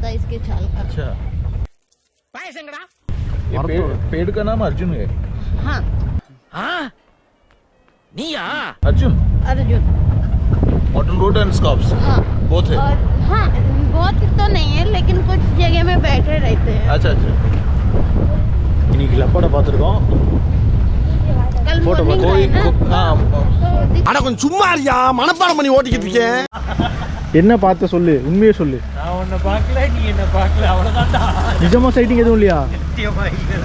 होता है इसके छाल का। अच्छा, ये पेड़ का नाम अर्जुन है? हाँ हाँ निया Arjun Arjun road and scops हाँ बहुत है। और हाँ बहुत तो नहीं है लेकिन कुछ जगह में बैठे रहते हैं। अच्छा अच्छा, இன்னைக்கு லப்பட பார்த்துருக்கோம். कल फोटो morning कोई का है ना, हाँ तो அட கொஞ்சம் சும்மா இருயா மனப்பாடம் பண்ணி ஓட்டிக்கிட்டு இருக்கேன். என்ன பார்த்த சொல்லு, உண்மையே சொல்லு. நான் உன்னை பார்க்கல, நீ என்ன பார்க்கல, அவ்வளோதான்டா. நிஜமா சைட்டிங் எதுவும் இல்லையா? சத்தியமா இல்லை.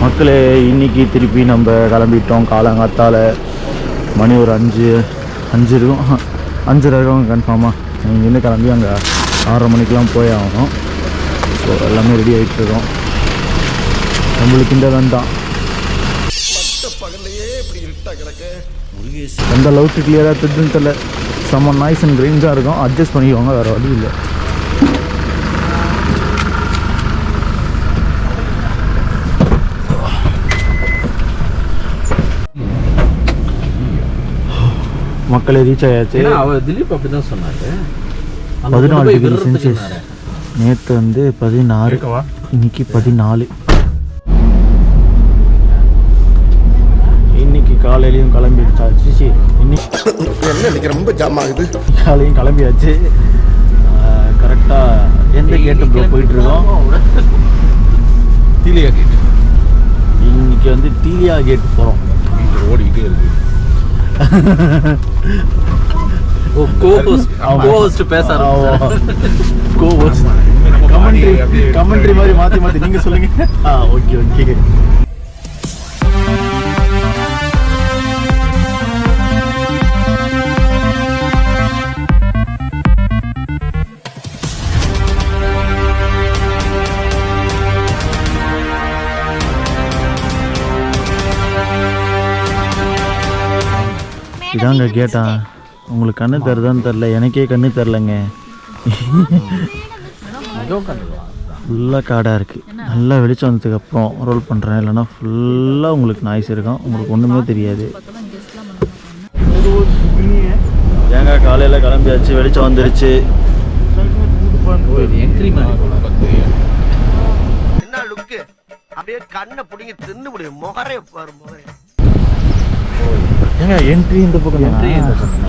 மக்களே, இன்னைக்கு திருப்பி நம்ம கிளம்பிட்டோம். காலங்காத்தால் மணி ஒரு 5 இருக்கும், 5:30 இருக்கும் கன்ஃபார்மாக. இங்கேருந்து கிளம்பி அங்கே 6:30 மணிக்கெலாம் போய் ஆகணும். ஸோ எல்லாமே ரெடி ஆகிட்டுருக்கோம். நம்மளுக்கு இந்த வேன் தான் எந்த அளவுக்கு கிளியராக தெரிஞ்சுன்னு தெரியல. செம்ம நாய்ஸ் அண்ட் கிரெயின்ஸாக இருக்கும். அட்ஜஸ்ட் பண்ணிக்குவாங்க, வேறு வழி இல்லை. மக்களை ரீச் ஆயாச்சு. திலீப் அப்படி தான் சொன்னாரு. 14 டிகிரி செல்சியஸ். நேற்று வந்து 16, இன்னைக்கு 14. இன்னைக்கு காலையிலையும் கிளம்பிடுச்சாச்சு. இன்னைக்கு ரொம்ப ஜாம் ஆகுது. காலையும் கிளம்பியாச்சு. கரெக்டாக எந்த கேட்டு போயிட்டுருக்கோம்? தீலியா கேட். இன்னைக்கு வந்து தீலியா கேட் போகிறோம். ஓடிக்கிட்டே இருக்கு. கமெண்ட்ரி மாதிரி மாற்றி மாற்றி நீங்கள் சொல்லுங்க. Okay okay. இதாங்க கேட்டான். உங்களுக்கு கண்ணு தருதான்னு தெரில, எனக்கே கண்ணு தெரிலங்க. ஃபுல்லாக காடாக இருக்குது. நல்லா வெளிச்சம் வந்ததுக்கப்புறம் ரோல் பண்ணுறேன், இல்லைனா ஃபுல்லாக உங்களுக்கு நாய்ஸ் இருக்கும், உங்களுக்கு ஒன்றுமே தெரியாது. ஏங்க காலையில் கிளம்பியாச்சு, வெளிச்சம் வந்துருச்சு. என்ன லுக்கு அப்படியே கண்ணை பிடிங்க தின்னு முடியும். முகரே பாரு முகரே. ஏங்க என்ட்ரி இந்த பக்கம். என்ட்ரி இந்த பக்கம்.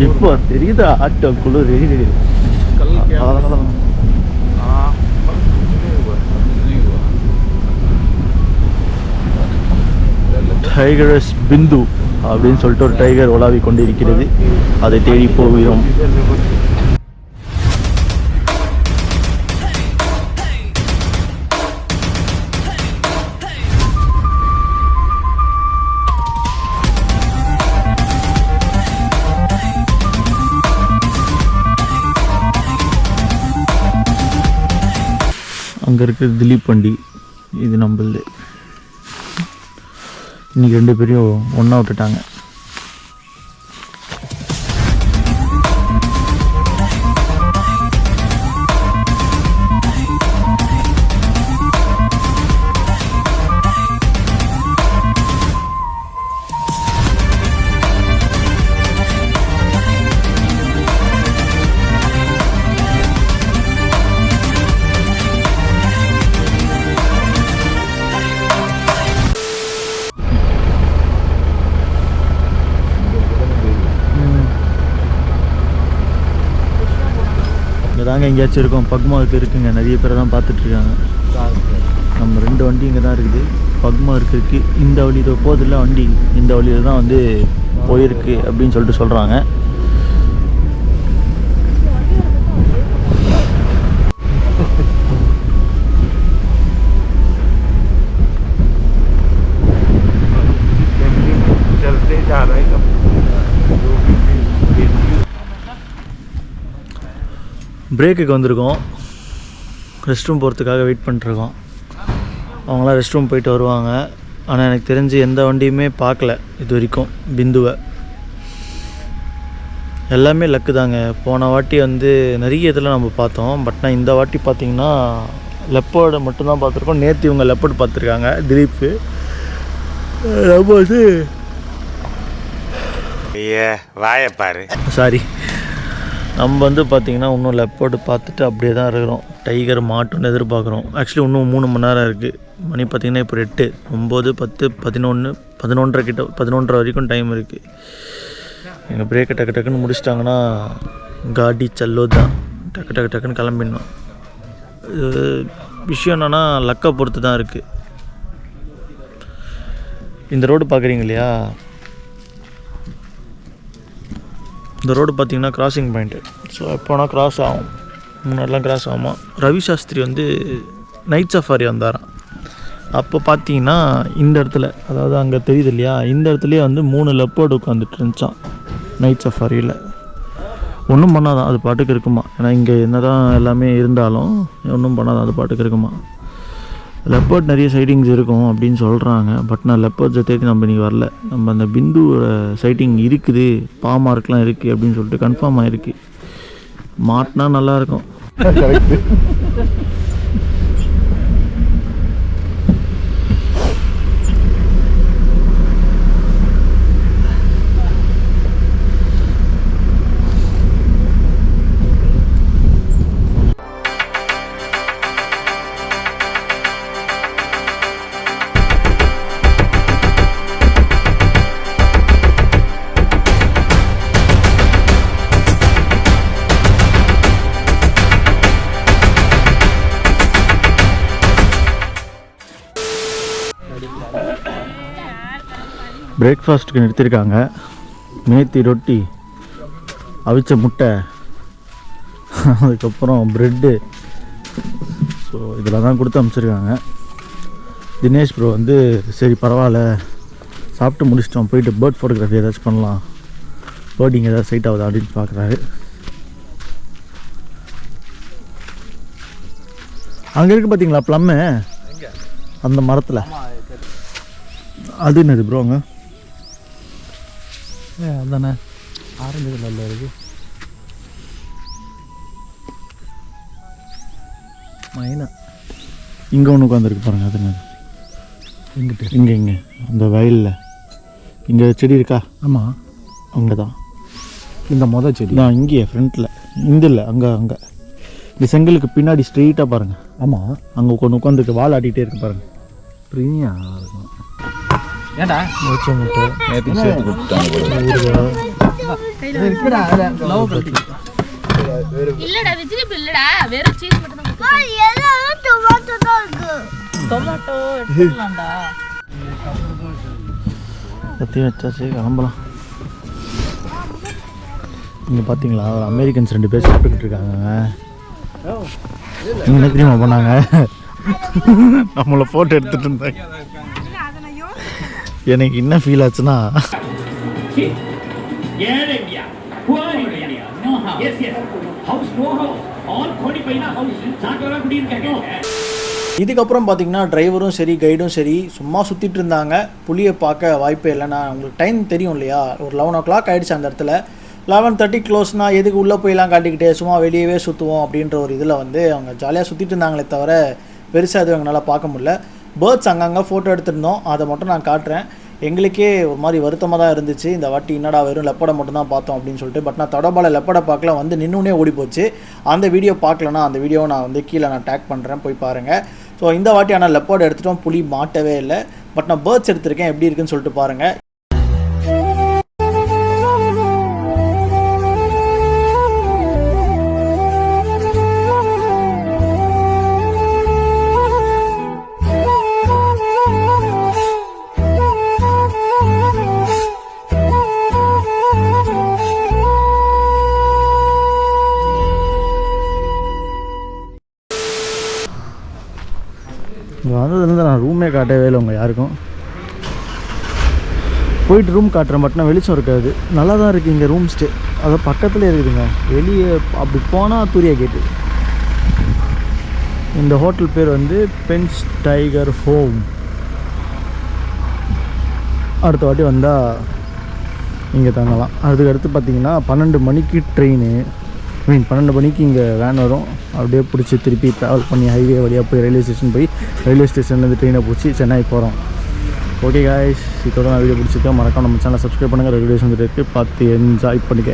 இப்போ தெரியுதா ஆட்டோ குளிர்? டைகரஸ் பிந்து அப்படின்னு சொல்லிட்டு ஒரு டைகர் உலாவி கொண்டிருக்கிறது. அதை தேடி போகிறோம். அங்கே இருக்கிறது திலீப் வண்டி, இது நம்மளது. இன்றைக்கி 2 பேரையும் ஒன்றா விட்டுட்டாங்க. தாங்க எங்கேயாச்சும் இருக்கும். பக்மாவுக்கு இருக்குங்க, நிறைய பேரை தான் பார்த்துட்ருக்காங்க. நம்ம 2 வண்டி இங்கே தான் இருக்குது. பக்மா இருக்குது. இந்த வழியில் போதில்ல வண்டி, இந்த வழியில் தான் வந்து போயிருக்கு அப்படின்னு சொல்லிட்டு சொல்கிறாங்க. பிரேக்குக்கு வந்திருக்கோம். ரெஸ்ட் ரூம் போகிறதுக்காக வெயிட் பண்ணிட்டுருக்கோம். அவங்களாம் ரெஸ்ட் ரூம் போயிட்டு வருவாங்க. ஆனால் எனக்கு தெரிஞ்சு எந்த வண்டியுமே பார்க்கல இது வரைக்கும் பிந்துவை. எல்லாமே லக்கு தாங்க. போன வாட்டி வந்து நிறைய இதில் நம்ம பார்த்தோம். பட் நான் இந்த வாட்டி பார்த்திங்கன்னா லெப்பர்டை மட்டும்தான் பார்த்துருக்கோம். நேற்று இவங்க லெப்பர்டு பார்த்துருக்காங்க திலீப்பு. நம்ம வந்து வாயப்பாரு சாரி நம்ம வந்து பார்த்திங்கன்னா இன்னும் லெப்பர்டு பார்த்துட்டு அப்படியே தான் இருக்கிறோம். டைகர் மாட்டுன்னு எதிர்பார்க்குறோம். ஆக்சுவலி இன்னும் 3 மணி நேரம் இருக்குது. மணி பார்த்திங்கன்னா இப்போ 8, 9, 10, 11, 11:30 கிட்ட 11:30 வரைக்கும் டைம் இருக்குது. எங்கள் பிரேக்கை டக்குன்னு முடிச்சிட்டாங்கன்னா காடி சல்லோ தான் டக்குன்னு கிளம்பிடணும். விஷயம் என்னென்னா லக்கை பொறுத்து தான் இருக்குது. இந்த ரோடு பார்க்குறீங்க இல்லையா, இந்த ரோடு பார்த்திங்கன்னா கிராசிங் பாயிண்ட்டு. ஸோ எப்போனா கிராஸ் ஆகும், முன்னாடிலாம் கிராஸ் ஆகுமா. ரவி சாஸ்திரி வந்து நைட் சஃபாரி வந்தாராம். அப்போ பார்த்தீங்கன்னா இந்த இடத்துல, அதாவது அங்கே தெரியுது இல்லையா, இந்த இடத்துலையே வந்து 3 லெப்பர்டு உட்காந்துட்டு இருந்துச்சான் நைட் சஃபாரியில். ஒன்றும் பண்ணாதான், அது பாட்டுக்கு இருக்குமா. ஏன்னா இங்கே என்ன தான் எல்லாமே இருந்தாலும் ஒன்றும் பண்ணாதான், அது பாட்டுக்கு இருக்குமா. லெப்பர்ட் நிறைய சைட்டிங்ஸ் இருக்கும் அப்படின்னு சொல்கிறாங்க. பட் நான் லெப்பர்ட்ஸை தேடி நம்ம இன்றைக்கி வரல. நம்ம அந்த பிந்து சைட்டிங் இருக்குது, பாமார்க்லாம் இருக்குது அப்படின்னு சொல்லிட்டு கன்ஃபார்ம் ஆகிருக்கு. மாட்டினா நல்லாயிருக்கும். பிரேக்ஃபாஸ்ட்டுக்கு நிறுத்தியிருக்காங்க. மேத்தி ரொட்டி, அவிச்ச முட்டை, அதுக்கப்புறம் ப்ரெட்டு. ஸோ இதில் தான் கொடுத்து அனுப்பிச்சிருக்காங்க. தினேஷ் ப்ரோ வந்து சரி பரவாயில்ல சாப்பிட்டு முடிச்சிட்டோம், போயிட்டு பேர்ட் ஃபோட்டோகிராஃபி ஏதாச்சும் பண்ணலாம், பேர்டிங் ஏதாவது சைட் ஆகுதா அப்படின்னு பார்க்குறாரு. அங்கே இருக்குது பார்த்தீங்களா ப்ளம்மு, அந்த மரத்தில். அது என்னது ப்ரோ அங்கே? அதானே ஆரஞ்சு கலரில் இருக்குது. மைனா இங்கே ஒன்று உட்காந்துருக்கு பாருங்கள். அது என்னது? இங்கிட்டு இங்கே அந்த வயலில் இங்கே செடி இருக்கா? ஆமாம், அங்கே தான் இந்த மொதல் செடி தான். இங்கேயே ஃப்ரண்ட்டில் இந்த இல்லை, அங்கே இந்த செங்கலுக்கு பின்னாடி ஸ்ட்ரெயிட்டாக பாருங்கள். ஆமாம், அங்கே ஒன்று உட்காந்துருக்கு, வால் ஆட்டிகிட்டே இருக்கு பாருங்கள். ப்ரீமியாக இருக்கும். ஏன்டா வச்ச முட்டை நேற்று சேர்த்து கொடுத்தாங்க. இல்லடா வெஜிடபிள் இல்லடா, வெறும் சீஸ் மட்டும் தான். எல்லாம் டொமேட்டோ தான் இருக்கு. டொமேட்டோ எடுத்துக்கலாம்டா. கத்தி வச்சாச்சு, கிளம்பலாம். இங்கே பார்த்தீங்களா ஒரு அமெரிக்கன்ஸ் 2 பேர் சாப்பிட்டுக்கிட்டு இருக்காங்க. என்ன தெரியுமா பண்ணாங்க, நம்மளை ஃபோட்டோ எடுத்துகிட்டு இருந்தாங்க. எனக்கு என்ன ஃபீல் ஆச்சுன்னா, இதுக்கப்புறம் பார்த்தீங்கன்னா டிரைவரும் சரி கைடும் சரி சும்மா சுற்றிட்டு இருந்தாங்க. புளியை பார்க்க வாய்ப்பே இல்லைண்ணா. உங்களுக்கு டைம் தெரியும் இல்லையா, ஒரு 11 o'clock ஆகிடுச்சு அந்த இடத்துல. 11:30 க்ளோஸ்னா எதுக்கு உள்ளே போயெல்லாம் காட்டிக்கிட்டே சும்மா வெளியவே சுற்றுவோம் அப்படின்ற ஒரு இதில் வந்து அவங்க ஜாலியாக சுற்றிட்டு இருந்தாங்களே தவிர பெருசாக எதுவும் எங்களால் பார்க்க முடியல. பேர்ட்ஸ் அங்கங்கே ஃபோட்டோ எடுத்துருந்தோம், அதை மட்டும் நான் காட்டுறேன். எங்களுக்கே ஒரு மாதிரி வருத்தமாக தான் இருந்துச்சு. இந்த வாட்டி என்னடா வெறும் லெப்படை மட்டும் தான் பார்த்தோம் அப்படின்னு சொல்லிட்டு. பட் நான் தொடபால லெப்படை பார்க்கல, வந்து நின்றுனே ஓடி போச்சு. அந்த வீடியோ பார்க்கலன்னா அந்த வீடியோவை நான் வந்து கீழே நான் டேக் பண்ணுறேன், போய் பாருங்கள். ஸோ இந்த வாட்டி ஆனால் லெப்பர்டு எடுத்துட்டோம், புலி மாட்டவே இல்லை. பட் நான் பேர்ட்ஸ் எடுத்திருக்கேன், எப்படி இருக்குன்னு சொல்லிட்டு பாருங்கள். இங்கே வந்ததுலேருந்து நான் ரூமே காட்டவே இல்லை உங்கள் யாருக்கும். போயிட்டு ரூம் காட்டுறேன், பட் நான் வெளிச்சம் இருக்காது. நல்லா தான் இருக்குது இங்கே ரூம் ஸ்டே, அதை பக்கத்தில் இருக்குதுங்க. வெளியே அப்படி போனால் தூரியா கேட்டு. இந்த ஹோட்டல் பேர் வந்து பென்ஸ் டைகர் ஹோம். அடுத்த வாட்டி வந்தால் இங்கே தங்கலாம். அதுக்கடுத்து பார்த்திங்கன்னா 12 மணிக்கு ட்ரெயின், 12 மணிக்கு இங்கே வேன் வரும். அப்படியே பிடிச்சி திருப்பி ட்ராவல் பண்ணி ஹைவே வழியாக போய் ரயில்வே ஸ்டேஷன் போய் ரயில்வே ஸ்டேஷன்லேருந்து ட்ரெயினை பிடிச்சி சென்னை போகிறோம். ஓகே காய்ஸ், இதோட நான் வீடியோ பிடிச்சிருக்கேன். மறக்காம நம்ம சேனலை சப்ஸ்கிரைப் பண்ணுங்கள். வீடியோஸ் வந்துட்டு இருக்குது, பார்த்து என்ஜாய் பண்ணிக்க.